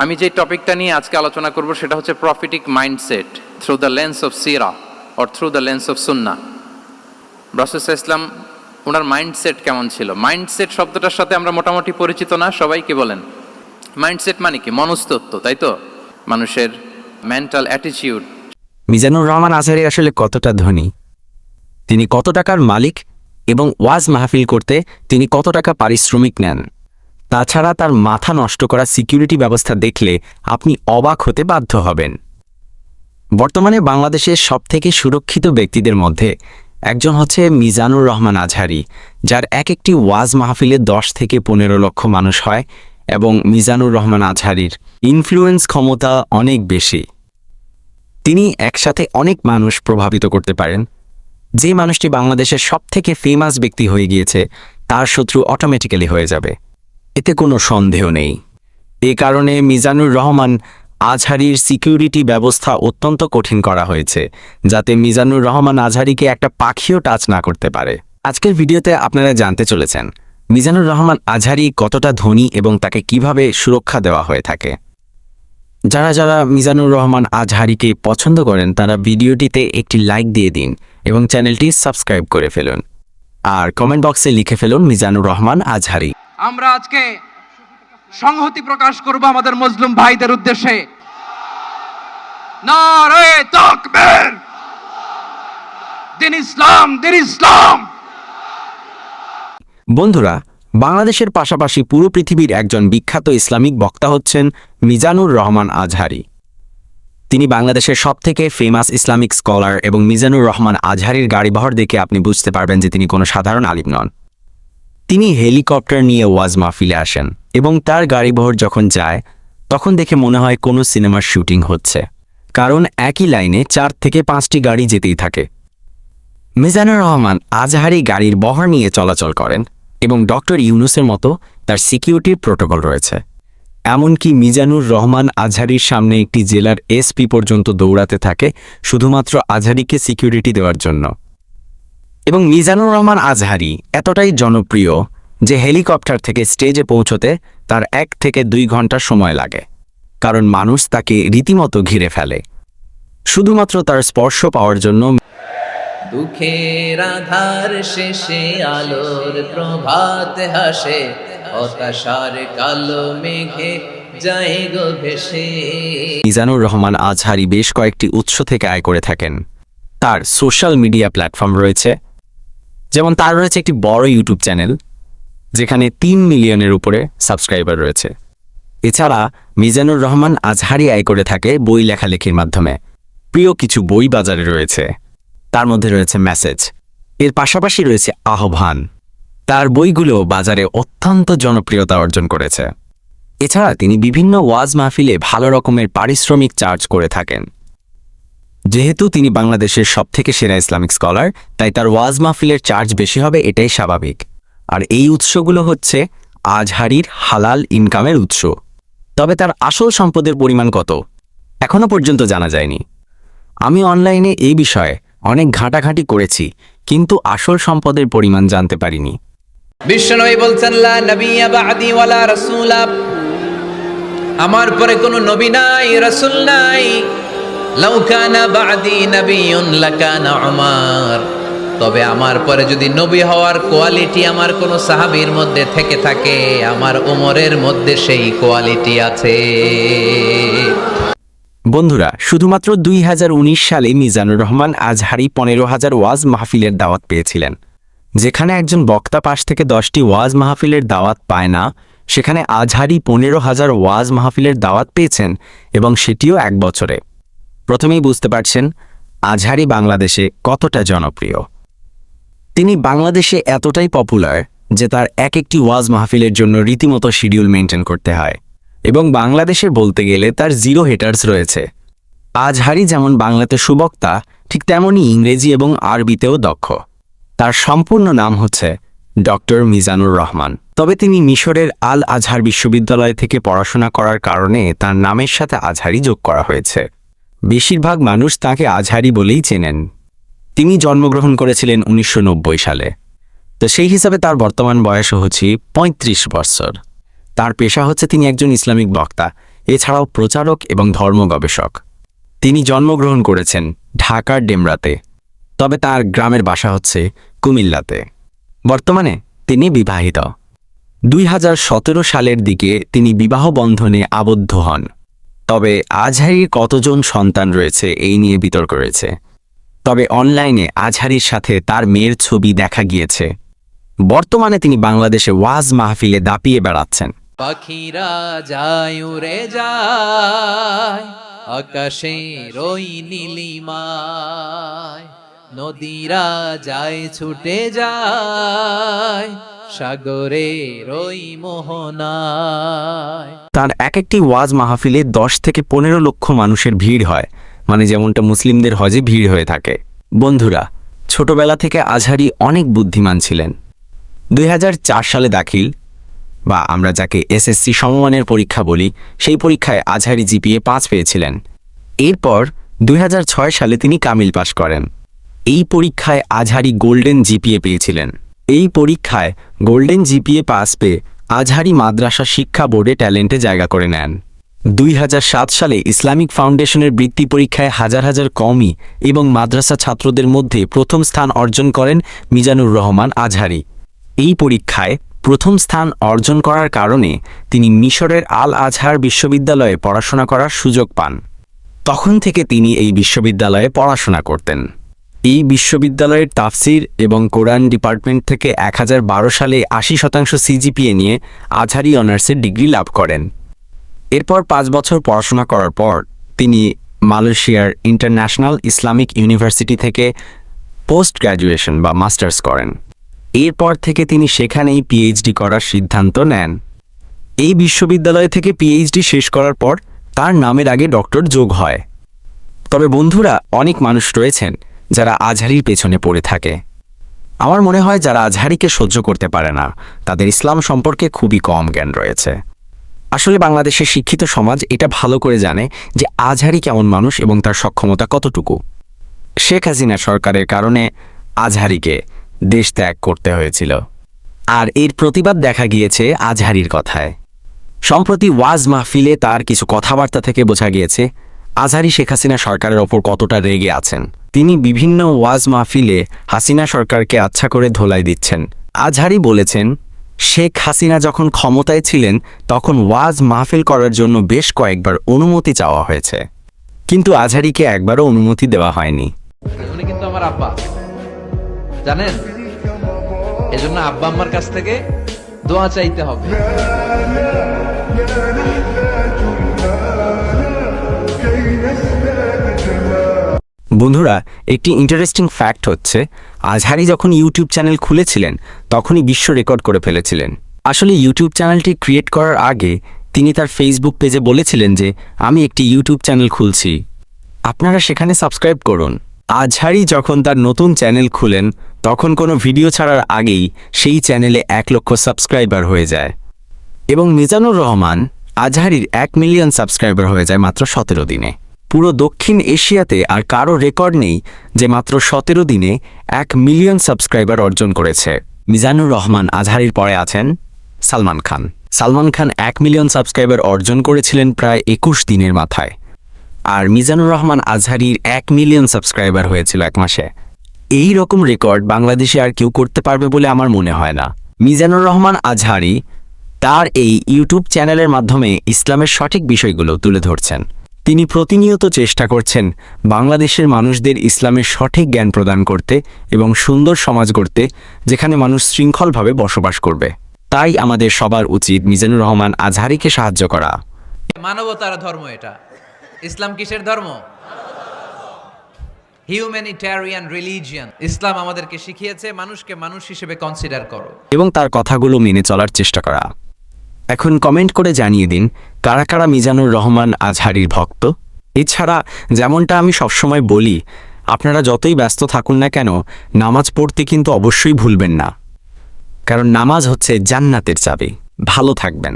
আমি যে টপিকটা নিয়ে আজকে আলোচনা করব সেটা হচ্ছে prophetic mindset through the lens of সিরা or through the lens of সুন্না। রাসূল সাল্লাল্লাহু আলাইহি ওয়াসাল্লাম ওনার মাইন্ডসেট কেমন ছিল? মাইন্ডসেট শব্দটার সাথে আমরা মোটামুটি পরিচিত না, সবাইকে বলেন মাইন্ডসেট মানে কি? মনস্তত্ত্ব, তাই তো? মানুষের মেন্টাল অ্যাটিটিউড। মিজানুর রহমান আজহারী আসলে কতটা ধনী, তিনি কত টাকার মালিক এবং ওয়াজ মাহফিল করতে তিনি কত টাকা পারিশ্রমিক নেন, তাছাড়া তার মাথা নষ্ট করা সিকিউরিটি ব্যবস্থা দেখলে আপনি অবাক হতে বাধ্য হবেন। বর্তমানে বাংলাদেশের সবথেকে সুরক্ষিত ব্যক্তিদের মধ্যে একজন হচ্ছে মিজানুর রহমান আজহারী, যার এক একটি ওয়াজ মাহফিলে 10 থেকে 15 লক্ষ মানুষ হয় এবং মিজানুর রহমান আজহারীর ইনফ্লুয়েন্স ক্ষমতা অনেক বেশি। তিনি একসাথে অনেক মানুষ প্রভাবিত করতে পারেন। যে মানুষটি বাংলাদেশের সবথেকে ফেমাস ব্যক্তি হয়ে গিয়েছে তার শত্রু অটোমেটিক্যালি হয়ে যাবে, এতে কোনো সন্দেহ নেই। এ কারণে মিজানুর রহমান আজহারীর সিকিউরিটি ব্যবস্থা অত্যন্ত কঠিন করা হয়েছে, যাতে মিজানুর রহমান আজহারীকে একটা পাখিও টাচ না করতে পারে। আজকের ভিডিওতে আপনারা জানতে চলেছেন মিজানুর রহমান আজহারী কতটা ধনী এবং তাকে কিভাবে সুরক্ষা দেওয়া হয়ে থাকে। যারা যারা মিজানুর রহমান আজহারীকে পছন্দ করেন তারা ভিডিওটিতে একটি লাইক দিয়ে দিন এবং চ্যানেলটি সাবস্ক্রাইব করে ফেলুন, আর কমেন্ট বক্সে লিখে ফেলুন মিজানুর রহমান আজহারী। আমরা আজকে সংহতি প্রকাশ করব আমাদের মুসলিম ভাইদের উদ্দেশ্যে। নারে তাকবীর, দিন ইসলাম, দিন ইসলাম। বন্ধুরা, বাংলাদেশের পাশাপাশি পুরো পৃথিবীর একজন বিখ্যাত ইসলামিক বক্তা হচ্ছেন মিজানুর রহমান আজহারী। তিনি বাংলাদেশের সবথেকে ফেমাস ইসলামিক স্কলার এবং মিজানুর রহমান আজহারীর গাড়িবহর দেখে আপনি বুঝতে পারবেন যে তিনি কোনো সাধারণ আলিম নন। তিনি হেলিকপ্টার নিয়ে ওয়াজ মাহফিলে আসেন এবং তার গাড়িবহর যখন যায় তখন দেখে মনে হয় কোনো সিনেমার শুটিং হচ্ছে, কারণ একই লাইনে 4 থেকে 5টি গাড়ি যেতেই থাকে। মিজানুর রহমান আজহারী গাড়ির বহর নিয়ে চলাচল করেন এবং ডক্টর ইউনুসের মতো তার সিকিউরিটির প্রোটোকল রয়েছে। এমনকি মিজানুর রহমান আজহারীর সামনে একটি জেলার এসপি পর্যন্ত দৌড়াতে থাকে শুধুমাত্র আজহারীকে সিকিউরিটি দেওয়ার জন্য। এবং মিজানুর রহমান আজহারী এতটাই জনপ্রিয় যে হেলিকপ্টার থেকে স্টেজে পৌঁছতে তার 1 থেকে 2 ঘন্টা সময় লাগে, কারণ মানুষ তাকে রীতিমতো ঘিরে ফেলে শুধুমাত্র তার স্পর্শ পাওয়ার জন্য। দুঃখের আধার শেষে আলোর প্রভাত হাসে, হতাশার কালো মেঘে যায় গো ভেসে। মিজানুর রহমান আজহারী বেশ কয়েকটি উৎস থেকে আয় করে থাকেন। তার সোশ্যাল মিডিয়া প্ল্যাটফর্ম রয়েছে, যেমন তার রয়েছে একটি বড় ইউটিউব চ্যানেল যেখানে 3 মিলিয়নের উপরে সাবস্ক্রাইবার রয়েছে। এছাড়া মিজানুর রহমান আজহারী আয় করে থাকে বই লেখালেখির মাধ্যমে। প্রিয় কিছু বই বাজারে রয়েছে, তার মধ্যে রয়েছে মেসেজ, এর পাশাপাশি রয়েছে আহ্বান। তার বইগুলো বাজারে অত্যন্ত জনপ্রিয়তা অর্জন করেছে। এছাড়া তিনি বিভিন্ন ওয়াজ মাহফিলে ভালো রকমের পারিশ্রমিক চার্জ করে থাকেন। যেহেতু তিনি বাংলাদেশের সবথেকে সেরা ইসলামিক স্কলার, তাই তার ওয়াজ মাহফিলের চার্জ বেশি হবে, এটাই স্বাভাবিক। আর এই উৎসগুলো হচ্ছে আজহারীর হালাল ইনকামের উৎস। তবে তার আসল সম্পদের পরিমাণ কত এখনো পর্যন্ত জানা যায়নি। আমি অনলাইনে এই বিষয়ে অনেক ঘাঁটাঘাঁটি করেছি, কিন্তু আসল সম্পদের পরিমাণ জানতে পারিনি। বিশ্বনবী বলছেন, লা নাবিয়্যা বা'দি ওয়ালা রাসূলা, আমার পরে কোনো নবী নাই, রাসূল নাই। লাউ কানা বা'দি নাবিয়্যুন লাকানা উমার, তবে আমার পরে যদি নবী হওয়ার কোয়ালিটি আমার কোনো সাহাবীর মধ্যে থেকে থাকে, আমার ওমরের মধ্যে সেই কোয়ালিটি আছে। বন্ধুরা, শুধুমাত্র 2019 সালে মিজানুর রহমান আজহারী 15,000 ওয়াজ মাহফিলের দাওয়াত পেয়েছিলেন। যেখানে একজন বক্তা 5 থেকে 10টি ওয়াজ মাহফিলের দাওয়াত পায় না, সেখানে আজহারী 15,000 ওয়াজ মাহফিলের দাওয়াত পেয়েছেন, এবং সেটিও 1 বছরে। প্রথমেই বুঝতে পারছেন আজহারী বাংলাদেশে কতটা জনপ্রিয়। তিনি বাংলাদেশে এতটাই পপুলার যে তার এক একটি ওয়াজ মাহফিলের জন্য রীতিমতো শিডিউল মেনটেন করতে হয়, এবং বাংলাদেশে বলতে গেলে তার 0 হেটার্স রয়েছে। আজহারী যেমন বাংলাতে সুবক্তা, ঠিক তেমনই ইংরেজি এবং আরবিতেও দক্ষ। তার সম্পূর্ণ নাম হচ্ছে ডক্টর মিজানুর রহমান। তবে তিনি মিশরের আল আজহার বিশ্ববিদ্যালয় থেকে পড়াশোনা করার কারণে তার নামের সাথে আজহারী যোগ করা হয়েছে। বেশিরভাগ মানুষ তাকে আজহারী বলেই চেনেন। তিনি জন্মগ্রহণ করেছিলেন 1990 সালে, তো সেই হিসাবে তার বর্তমান বয়স হচ্ছে 35 বছর। তার পেশা হচ্ছে তিনি একজন ইসলামিক বক্তা এছাড়াও প্রচারক এবং ধর্ম গবেষক। তিনি জন্মগ্রহণ করেছেন ঢাকার ডেমরাতে, তবে তার গ্রামের বাসা হচ্ছে কুমিল্লাতে। বর্তমানে তিনি বিবাহিত। 2017 সালের দিকে তিনি বিবাহ বন্ধনে আবদ্ধ হন। তবে আজহারীর কতজন সন্তান রয়েছে এই নিয়ে বিতর্ক রয়েছে। তবে অনলাইনে আজহারীর সাথে তার মেয়ের ছবি দেখা গিয়েছে। বর্তমানে তিনি বাংলাদেশে ওয়াজ মাহফিলে দাপিয়ে বেড়াচ্ছেন। পাখিরা যায় উড়ে যায় আকাশে রই নীলিমায়, নদীরা যায় ছুটে যায় সাগরে রই মোহনায়। তার এক একটি ওয়াজ মাহফিলে 10 থেকে 15 লক্ষ মানুষের ভিড় হয়, মানে যেমনটা মুসলিমদের হজে ভিড় হয়ে থাকে। বন্ধুরা, ছোটবেলা থেকে আজহারী অনেক বুদ্ধিমান ছিলেন। 2004 সালে দাখিল, বা আমরা যাকে এসএসসি সমমানের পরীক্ষা বলি, সেই পরীক্ষায় আজহারী জিপিএ 5 পেয়েছিলেন। এরপর 2006 সালে তিনি কামিল পাশ করেন। এই পরীক্ষায় আজহারী গোল্ডেন জিপিএ পেয়েছিলেন। এই পরীক্ষায় গোল্ডেন জিপিএ পাস পেয়ে আজহারী মাদ্রাসা শিক্ষা বোর্ডে ট্যালেন্টে জায়গা করে নেন। 2007 সালে ইসলামিক ফাউন্ডেশনের বৃত্তি পরীক্ষায় হাজার হাজার কওমি এবং মাদ্রাসা ছাত্রদের মধ্যে প্রথম স্থান অর্জন করেন মিজানুর রহমান আজহারী। এই পরীক্ষায় প্রথম স্থান অর্জন করার কারণে তিনি মিশরের আল আজহার বিশ্ববিদ্যালয়ে পড়াশোনা করার সুযোগ পান। তখন থেকে তিনি এই বিশ্ববিদ্যালয়ে পড়াশোনা করতেন। এই বিশ্ববিদ্যালয়ের তাফসির এবং কোরআন ডিপার্টমেন্ট থেকে 2012 সালে 80% সিজিপিএ নিয়ে আজহারী অনার্সের ডিগ্রি লাভ করেন। এরপর 5 বছর পড়াশোনা করার পর তিনি মালয়েশিয়ার ইন্টারন্যাশনাল ইসলামিক ইউনিভার্সিটি থেকে পোস্ট গ্র্যাজুয়েশন বা মাস্টার্স করেন। এরপর থেকে তিনি সেখানেই পিএইচডি করার সিদ্ধান্ত নেন। এই বিশ্ববিদ্যালয় থেকে পিএইচডি শেষ করার পর তার নামের আগে ডক্টর যোগ হয়। তবে বন্ধুরা, অনেক মানুষ রয়েছেন যারা আজহারীর পেছনে পড়ে থাকে। আমার মনে হয় যারা আজহারীকে সহ্য করতে পারে না, তাদের ইসলাম সম্পর্কে খুবই কম জ্ঞান রয়েছে। আসলে বাংলাদেশের শিক্ষিত সমাজ এটা ভালো করে জানে যে আজহারী কেমন মানুষ এবং তার সক্ষমতা কতটুকু। শেখ হাসিনা সরকারের কারণে আজহারীকে দেশ ত্যাগ করতে হয়েছিল, আর এর প্রতিবাদ দেখা গিয়েছে আজহারীর কথায়। সম্প্রতি ওয়াজ মাহফিলে তার কিছু কথাবার্তা থেকে বোঝা গিয়েছে আজহারী শেখ হাসিনা সরকারের ওপর কতটা রেগে আছেন। তিনি বিভিন্ন ওয়াজ মাহফিলে হাসিনা সরকারকে আচ্ছা করে ধোলাই দিচ্ছেন। আজহারী বলেছেন, শেখ হাসিনা যখন ক্ষমতায় ছিলেন তখন ওয়াজ মাহফিল করার জন্য বেশ কয়েকবার অনুমতি চাওয়া হয়েছে, কিন্তু আজহারীকে একবারও অনুমতি দেওয়া হয়নি। উনি কিন্তু আমার আব্বা, জানেন? এজন্য আব্বা আম্মার কাছ থেকে দোয়া চাইতে হবে। বন্ধুরা, একটি ইন্টারেস্টিং ফ্যাক্ট হচ্ছে আজহারী যখন ইউটিউব চ্যানেল খুলেছিলেন তখনই বিশ্ব রেকর্ড করে ফেলেছিলেন। আসলে ইউটিউব চ্যানেলটি ক্রিয়েট করার আগে তিনি তার ফেসবুক পেজে বলেছিলেন যে আমি একটি ইউটিউব চ্যানেল খুলছি, আপনারা সেখানে সাবস্ক্রাইব করুন। আজহারী যখন তার নতুন চ্যানেল খুলেন তখন কোনো ভিডিও ছাড়ার আগেই সেই চ্যানেলে 1 লক্ষ সাবস্ক্রাইবার হয়ে যায়, এবং মিজানুর রহমান আজহারীর 1 মিলিয়ন সাবস্ক্রাইবার হয়ে যায় মাত্র 17 দিনে। পুরো দক্ষিণ এশিয়াতে আর কারো রেকর্ড নেই যে মাত্র 17 দিনে 1 মিলিয়ন সাবস্ক্রাইবার অর্জন করেছে। মিজানুর রহমান আজহারীর পরে আছেন সালমান খান। সালমান খান 1 মিলিয়ন সাবস্ক্রাইবার অর্জন করেছিলেন প্রায় 21 দিনের মাথায়, আর মিজানুর রহমান আজহারীর 1 মিলিয়ন সাবস্ক্রাইবার হয়েছিল 1 মাসে। এই রকম রেকর্ড বাংলাদেশে আর কেউ করতে পারবে বলে আমার মনে হয় না। মিজানুর রহমান আজহারী তার এই ইউটিউব চ্যানেলের মাধ্যমে ইসলামের সঠিক বিষয়গুলো তুলে ধরছেন। তিনি প্রতিনিয়ত চেষ্টা করছেন বাংলাদেশের মানুষদের ইসলামের সঠিক জ্ঞান প্রদান করতে এবং সুন্দর সমাজ গড়তে, যেখানে মানুষ শৃঙ্খলভাবে বসবাস করবে। তাই আমাদের সবার উচিত মিজানুর রহমান আজহারীকে সাহায্য করা। মানবতার ধর্ম এটা। ইসলাম কিসের ধর্ম? Humanitarian religion. ইসলাম আমাদেরকে শিখিয়েছে মানুষকে মানুষ হিসেবে কনসিডার করো এবং তার কথাগুলো মেনে চলার চেষ্টা করা। এখন কমেন্ট করে জানিয়ে দিন কারা কারা মিজানুর রহমান আজহারীর ভক্ত। এছাড়া যেমনটা আমি সবসময় বলি, আপনারা যতই ব্যস্ত থাকুন না কেন, নামাজ পড়তে কিন্তু অবশ্যই ভুলবেন না, কারণ নামাজ হচ্ছে জান্নাতের চাবি। ভালো থাকবেন।